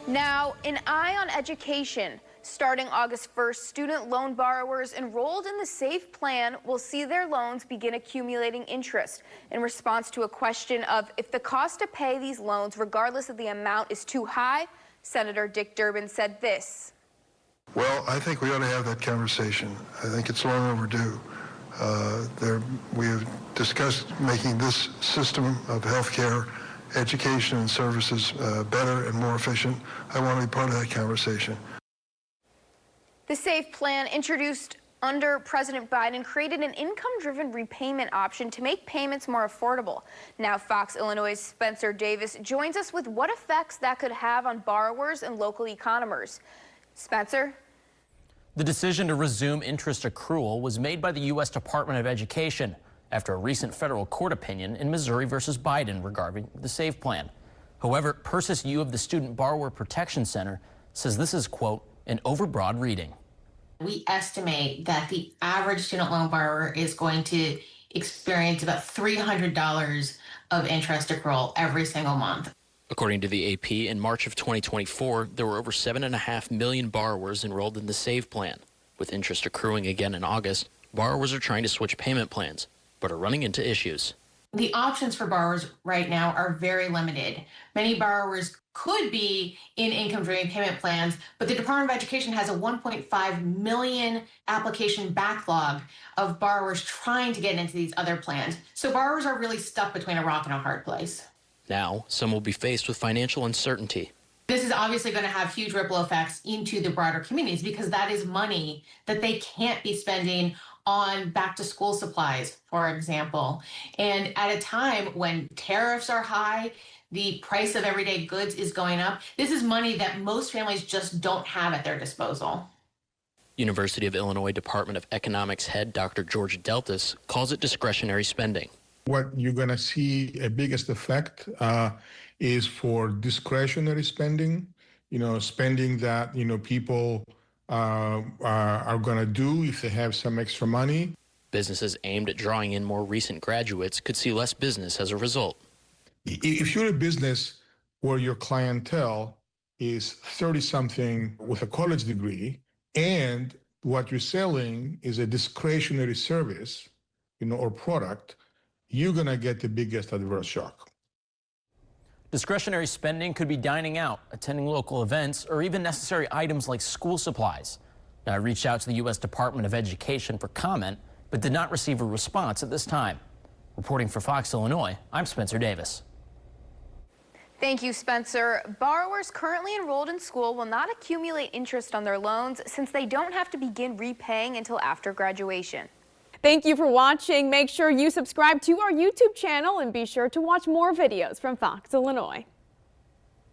Now, an eye on education. Starting August 1st, student loan borrowers enrolled in the SAFE plan will see their loans begin accumulating interest. In response to a question of if the cost to pay these loans, regardless of the amount, is too high, Senator Dick Durbin said this. Well, I think we ought to have that conversation. I think it's long overdue. We have discussed making this system of health care, education, and services better and more efficient. I want to be part of that conversation. The SAFE plan, introduced under President Biden, created an income-driven repayment option to make payments more affordable. Now Fox Illinois' Spencer Davis joins us with what effects that could have on borrowers and local economers. Spencer? The decision to resume interest accrual was made by the U.S. Department of Education after a recent federal court opinion in Missouri versus Biden regarding the SAFE plan. However, Persis U of the Student Borrower Protection Center says this is, quote, an overbroad reading. We estimate that the average student loan borrower is going to experience about $300 of interest accrual every single month. According to the AP, in March of 2024, there were over 7.5 million borrowers enrolled in the SAVE plan. With interest accruing again in August, borrowers are trying to switch payment plans, but are running into issues. The options for borrowers right now are very limited. Many borrowers could be in income-driven payment plans, but the Department of Education has a 1.5 million application backlog of borrowers trying to get into these other plans. So borrowers are really stuck between a rock and a hard place. Now, some will be faced with financial uncertainty. This is obviously going to have huge ripple effects into the broader communities because that is money that they can't be spending on back-to-school supplies, for example. And at a time when tariffs are high, the price of everyday goods is going up, this is money that most families just don't have at their disposal. University of Illinois Department of Economics head Dr. George Deltis calls it discretionary spending. What you're going to see a biggest effect is for discretionary spending, spending that, people are going to do if they have some extra money. Businesses aimed at drawing in more recent graduates could see less business as a result. If you're a business where your clientele is 30-something with a college degree and what you're selling is a discretionary service, or product, you're going to get the biggest adverse shock. Discretionary spending could be dining out, attending local events, or even necessary items like school supplies. Now, I reached out to the U.S. Department of Education for comment, but did not receive a response at this time. Reporting for Fox Illinois, I'm Spencer Davis. Thank you, Spencer. Borrowers currently enrolled in school will not accumulate interest on their loans since they don't have to begin repaying until after graduation. Thank you for watching. Make sure you subscribe to our YouTube channel and be sure to watch more videos from Fox Illinois.